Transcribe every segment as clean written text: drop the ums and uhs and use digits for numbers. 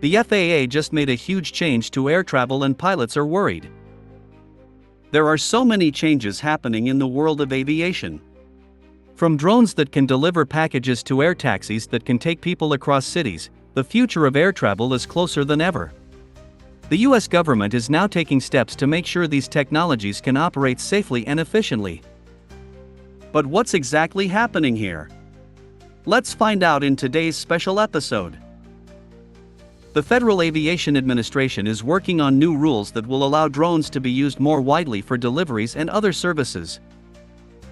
The FAA just made a huge change to air travel and pilots are worried. There are so many changes happening in the world of aviation. From drones that can deliver packages to air taxis that can take people across cities, the future of air travel is closer than ever. The US government is now taking steps to make sure these technologies can operate safely and efficiently. But what's exactly happening here? Let's find out in today's special episode. The Federal Aviation Administration is working on new rules that will allow drones to be used more widely for deliveries and other services.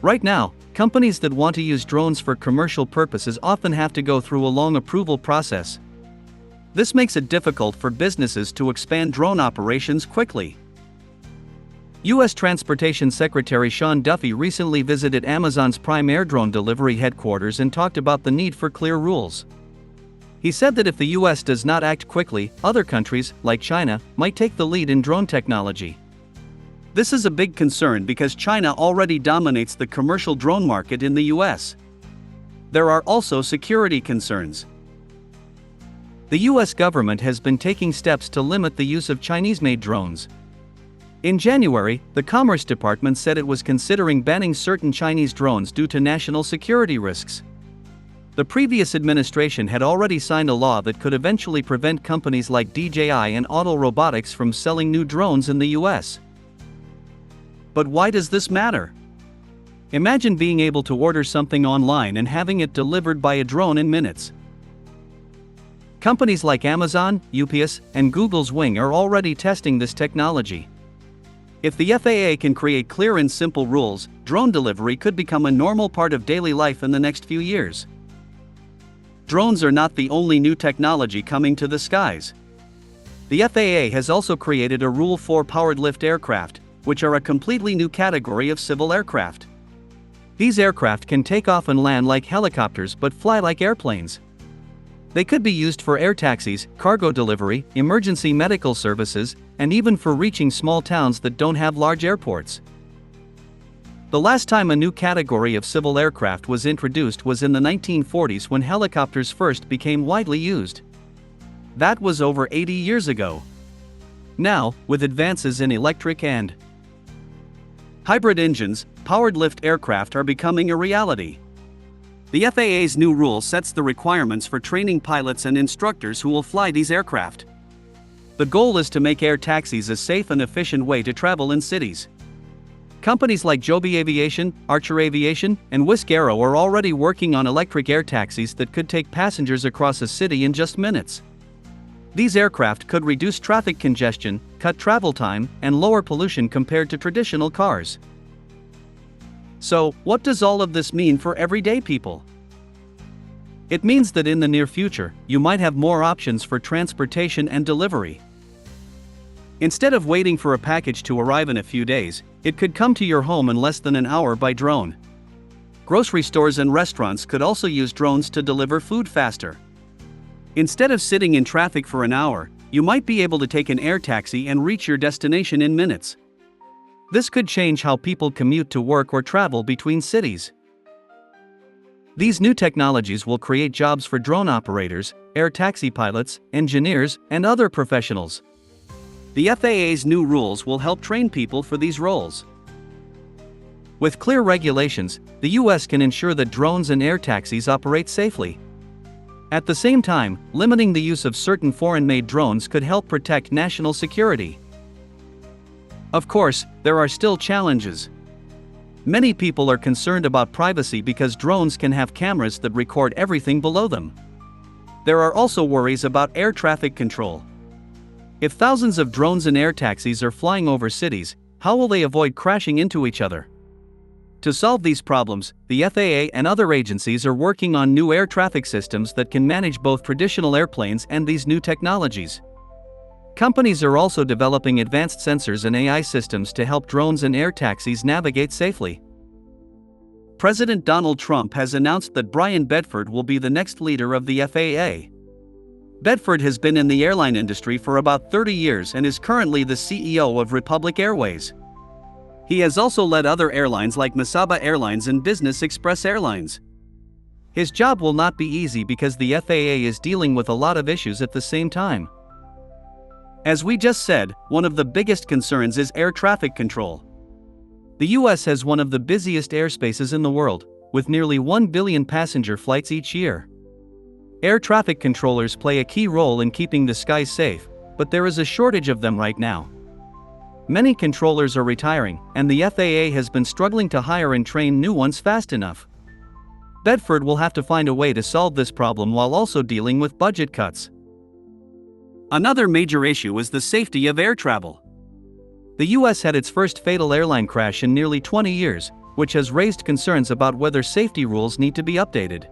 Right now, companies that want to use drones for commercial purposes often have to go through a long approval process. This makes it difficult for businesses to expand drone operations quickly. U.S. Transportation Secretary Sean Duffy recently visited Amazon's Prime Air drone delivery headquarters and talked about the need for clear rules. He said that if the US does not act quickly, other countries, like China, might take the lead in drone technology. This is a big concern because China already dominates the commercial drone market in the US. There are also security concerns. The US government has been taking steps to limit the use of Chinese-made drones. In January, the Commerce Department said it was considering banning certain Chinese drones due to national security risks. The previous administration had already signed a law that could eventually prevent companies like DJI and Auto Robotics from selling new drones in the US. But why does this matter? Imagine being able to order something online and having it delivered by a drone in minutes. Companies like Amazon, UPS, and Google's Wing are already testing this technology. If the FAA can create clear and simple rules, drone delivery could become a normal part of daily life in the next few years. Drones are not the only new technology coming to the skies. The FAA has also created a Rule 4 powered lift aircraft, which are a completely new category of civil aircraft. These aircraft can take off and land like helicopters but fly like airplanes. They could be used for air taxis, cargo delivery, emergency medical services, and even for reaching small towns that don't have large airports. The last time a new category of civil aircraft was introduced was in the 1940s when helicopters first became widely used. That was over 80 years ago. Now, with advances in electric and hybrid engines, powered lift aircraft are becoming a reality. The FAA's new rule sets the requirements for training pilots and instructors who will fly these aircraft. The goal is to make air taxis a safe and efficient way to travel in cities. Companies like Joby Aviation, Archer Aviation, and Whisk Aero are already working on electric air taxis that could take passengers across a city in just minutes. These aircraft could reduce traffic congestion, cut travel time, and lower pollution compared to traditional cars. So, what does all of this mean for everyday people? It means that in the near future, you might have more options for transportation and delivery. Instead of waiting for a package to arrive in a few days, it could come to your home in less than an hour by drone. Grocery stores and restaurants could also use drones to deliver food faster. Instead of sitting in traffic for an hour, you might be able to take an air taxi and reach your destination in minutes. This could change how people commute to work or travel between cities. These new technologies will create jobs for drone operators, air taxi pilots, engineers, and other professionals. The FAA's new rules will help train people for these roles. With clear regulations, the US can ensure that drones and air taxis operate safely. At the same time, limiting the use of certain foreign-made drones could help protect national security. Of course, there are still challenges. Many people are concerned about privacy because drones can have cameras that record everything below them. There are also worries about air traffic control. If thousands of drones and air taxis are flying over cities, how will they avoid crashing into each other? To solve these problems, the FAA and other agencies are working on new air traffic systems that can manage both traditional airplanes and these new technologies. Companies are also developing advanced sensors and AI systems to help drones and air taxis navigate safely. President Donald Trump has announced that Brian Bedford will be the next leader of the FAA. Bedford has been in the airline industry for about 30 years and is currently the CEO of Republic Airways. He has also led other airlines like Mesaba Airlines and Business Express Airlines. His job will not be easy because the FAA is dealing with a lot of issues at the same time. As we just said, one of the biggest concerns is air traffic control. The US has one of the busiest airspaces in the world, with nearly 1 billion passenger flights each year. Air traffic controllers play a key role in keeping the skies safe, but there is a shortage of them right now. Many controllers are retiring, and the FAA has been struggling to hire and train new ones fast enough. Bedford will have to find a way to solve this problem while also dealing with budget cuts. Another major issue is the safety of air travel. The US had its first fatal airline crash in nearly 20 years, which has raised concerns about whether safety rules need to be updated.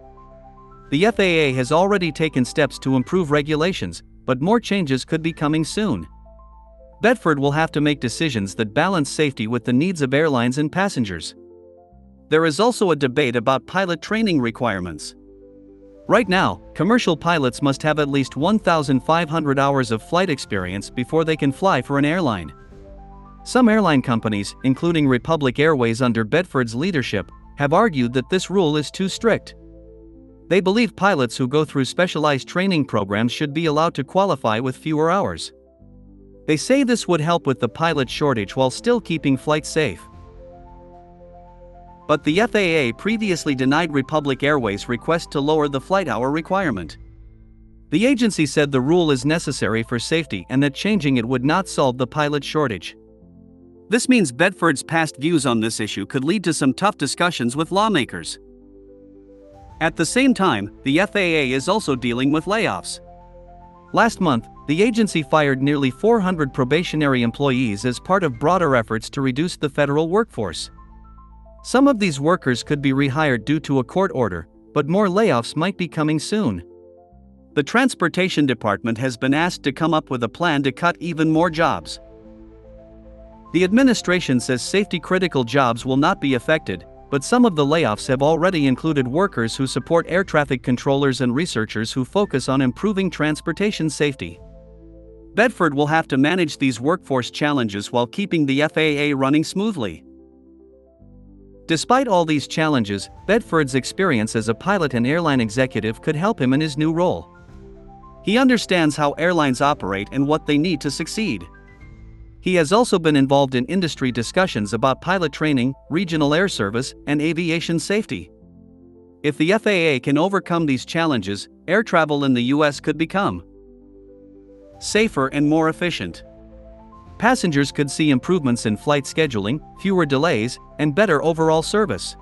The FAA has already taken steps to improve regulations, but more changes could be coming soon. Bedford will have to make decisions that balance safety with the needs of airlines and passengers. There is also a debate about pilot training requirements. Right now, commercial pilots must have at least 1,500 hours of flight experience before they can fly for an airline. Some airline companies, including Republic Airways under Bedford's leadership, have argued that this rule is too strict. They believe pilots who go through specialized training programs should be allowed to qualify with fewer hours. They say this would help with the pilot shortage while still keeping flights safe. But the FAA previously denied Republic Airways' request to lower the flight hour requirement. The agency said the rule is necessary for safety and that changing it would not solve the pilot shortage. This means Bedford's past views on this issue could lead to some tough discussions with lawmakers. At the same time, the FAA is also dealing with layoffs. Last month, the agency fired nearly 400 probationary employees as part of broader efforts to reduce the federal workforce. Some of these workers could be rehired due to a court order, but more layoffs might be coming soon. The Transportation Department has been asked to come up with a plan to cut even more jobs. The administration says safety-critical jobs will not be affected, but some of the layoffs have already included workers who support air traffic controllers and researchers who focus on improving transportation safety. Bedford will have to manage these workforce challenges while keeping the FAA running smoothly. Despite all these challenges, Bedford's experience as a pilot and airline executive could help him in his new role. He understands how airlines operate and what they need to succeed. He has also been involved in industry discussions about pilot training, regional air service, and aviation safety. If the FAA can overcome these challenges, air travel in the US could become safer and more efficient. Passengers could see improvements in flight scheduling, fewer delays, and better overall service.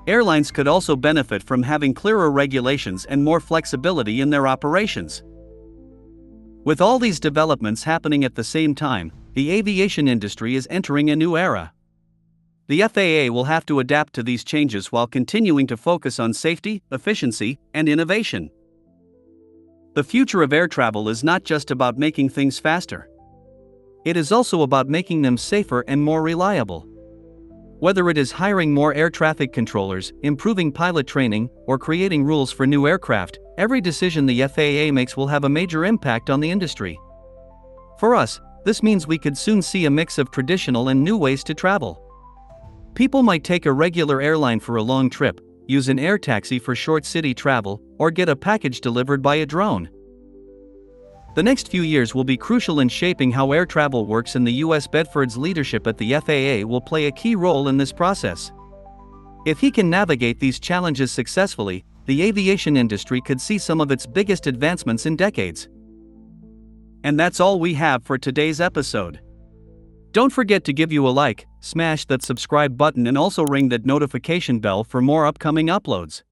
Airlines could also benefit from having clearer regulations and more flexibility in their operations. With all these developments happening at the same time, the aviation industry is entering a new era. The FAA will have to adapt to these changes while continuing to focus on safety, efficiency, and innovation. The future of air travel is not just about making things faster. It is also about making them safer and more reliable. Whether it is hiring more air traffic controllers, improving pilot training, or creating rules for new aircraft, every decision the FAA makes will have a major impact on the industry. For us, this means we could soon see a mix of traditional and new ways to travel. People might take a regular airline for a long trip, use an air taxi for short city travel, or get a package delivered by a drone. The next few years will be crucial in shaping how air travel works in the US. Bedford's leadership at the FAA will play a key role in this process. If he can navigate these challenges successfully, the aviation industry could see some of its biggest advancements in decades. And that's all we have for today's episode. Don't forget to give you a like, smash that subscribe button and also ring that notification bell for more upcoming uploads.